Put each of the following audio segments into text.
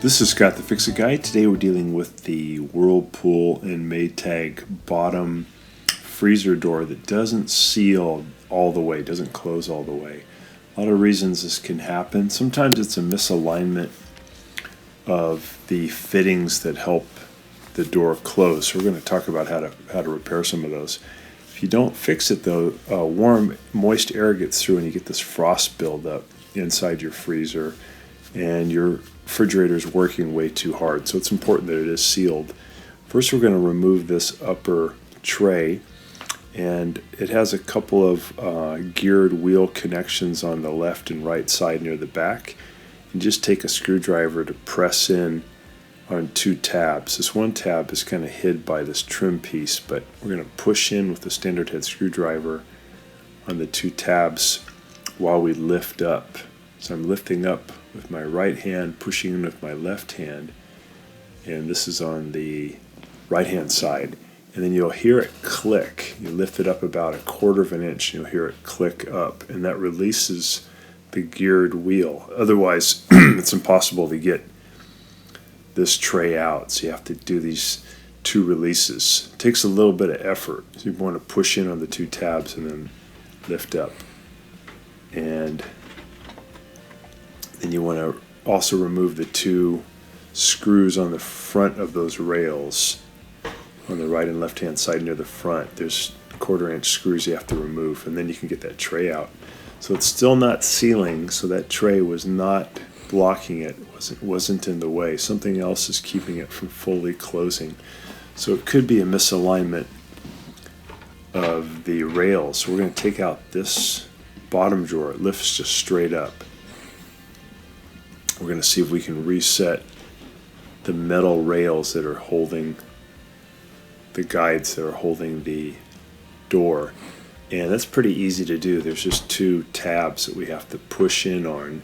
This is Scott the Fix-It Guy. Today we're dealing with the Whirlpool and Maytag bottom freezer door that doesn't seal all the way, doesn't close all the way. A lot of reasons this can happen. Sometimes it's a misalignment of the fittings that help the door close. So we're going to talk about how to repair some of those. If you don't fix it though, warm, moist air gets through and you get this frost buildup inside your freezer, and your refrigerator is working way too hard. So it's important that it is sealed. First, we're going to remove this upper tray, and it has a couple of geared wheel connections on the left and right side near the back. And just take a screwdriver to press in on two tabs. This one tab is kind of hid by this trim piece, but we're going to push in with the standard head screwdriver on the two tabs while we lift up. So I'm lifting up with my right hand, pushing in with my left hand, and this is on the right hand side. And then you'll hear it click. You lift it up about 1/4 of an inch and you'll hear it click up, and that releases the geared wheel. Otherwise it's impossible to get this tray out, so you have to do these two releases. It takes a little bit of effort, so you want to push in on the two tabs and then lift up. And then you want to also remove the two screws on the front of those rails on the right and left hand side near the front. There's 1/4 inch screws you have to remove, and then you can get that tray out. So it's still not sealing, so that tray was not blocking it, wasn't in the way. Something else is keeping it from fully closing. So it could be a misalignment of the rails. So we're going to take out this bottom drawer. It lifts just straight up. We're going to see if we can reset the metal rails that are holding the guides that are holding the door. And that's pretty easy to do. There's just two tabs that we have to push in on,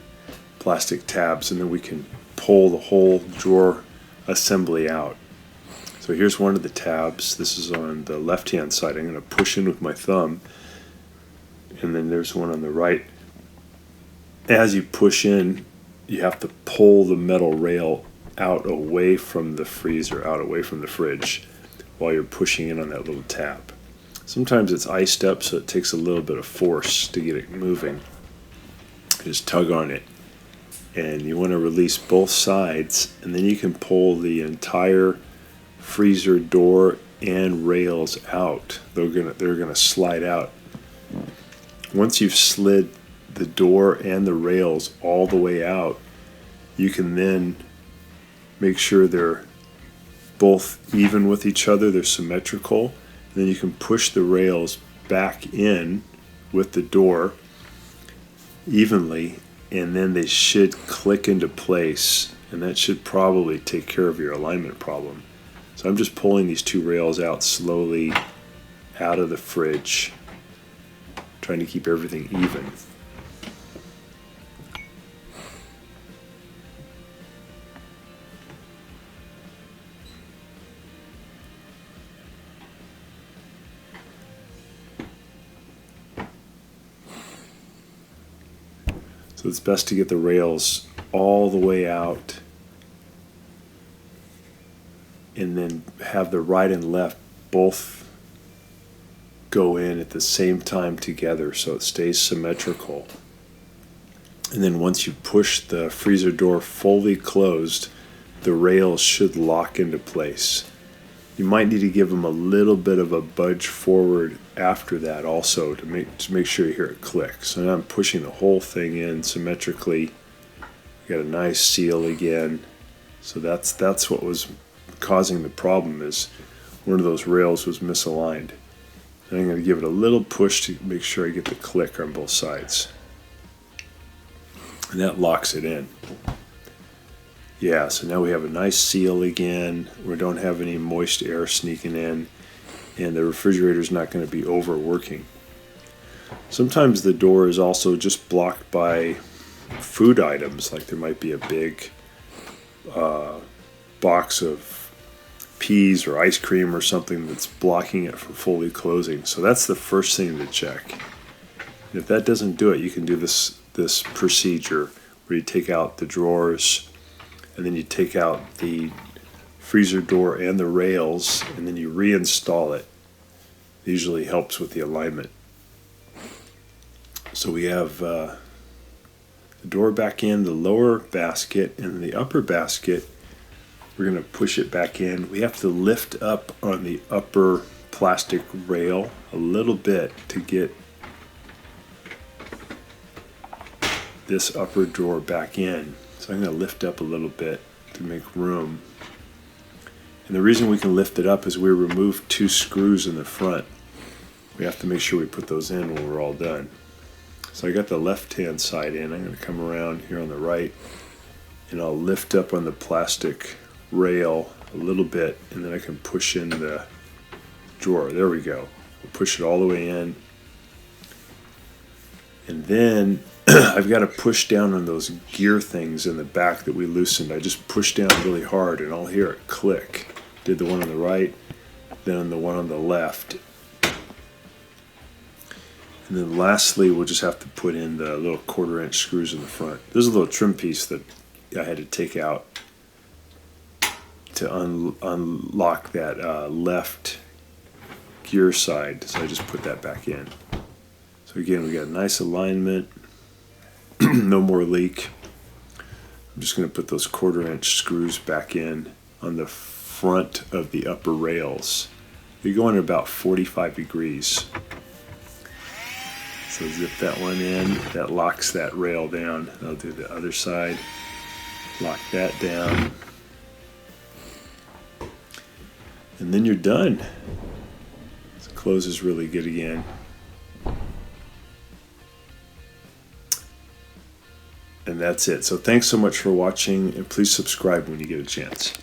plastic tabs, and then we can pull the whole drawer assembly out. So here's one of the tabs. This is on the left hand side. I'm going to push in with my thumb, and then there's one on the right. As you push in, you have to pull the metal rail out away from the freezer, out away from the fridge, while you're pushing in on that little tab. Sometimes it's iced up, so it takes a little bit of force to get it moving. Just tug on it, and you want to release both sides, and then you can pull the entire freezer door and rails out. They're gonna slide out. Once you've slid the door and the rails all the way out, you can then make sure they're both even with each other, they're symmetrical. And then you can push the rails back in with the door evenly, and then they should click into place, and that should probably take care of your alignment problem. So I'm just pulling these two rails out slowly out of the fridge, trying to keep everything even. So it's best to get the rails all the way out, and then have the right and left both go in at the same time together so it stays symmetrical. And then once you push the freezer door fully closed, the rails should lock into place. You might need to give them a little bit of a budge forward after that also to make sure you hear it click. So now I'm pushing the whole thing in symmetrically. Got a nice seal again. So that's what was causing the problem, is one of those rails was misaligned. And I'm going to give it a little push to make sure I get the click on both sides. And that locks it in. Yeah, so now we have a nice seal again. We don't have any moist air sneaking in, and the refrigerator's not going to be overworking. Sometimes the door is also just blocked by food items, like there might be a big box of peas or ice cream or something that's blocking it from fully closing. So that's the first thing to check. And if that doesn't do it, you can do this procedure where you take out the drawers and then you take out the freezer door and the rails, and then you reinstall it. It usually helps with the alignment. So we have the door back in, the lower basket, and the upper basket, we're going to push it back in. We have to lift up on the upper plastic rail a little bit to get this upper drawer back in. So I'm going to lift up a little bit to make room. And the reason we can lift it up is we removed 2 screws in the front. We have to make sure we put those in when we're all done. So I got the left hand side in. I'm going to come around here on the right, and I'll lift up on the plastic rail a little bit, and then I can push in the drawer. There we go. We'll push it all the way in. And then I've got to push down on those gear things in the back that we loosened. I just pushed down really hard, and I'll hear it click. Did the one on the right, then the one on the left. And then lastly, we'll just have to put in the little 1/4-inch screws in the front. There's a little trim piece that I had to take out to unlock that left gear side. So I just put that back in. So again, we got a nice alignment, no more leak. I'm just going to put those 1/4-inch screws back in on the front of the upper rails. They go in about 45 degrees. So zip that one in. That locks that rail down. I'll do the other side. Lock that down. And then you're done. So closes really good again. And that's it. So thanks so much for watching, and please subscribe when you get a chance.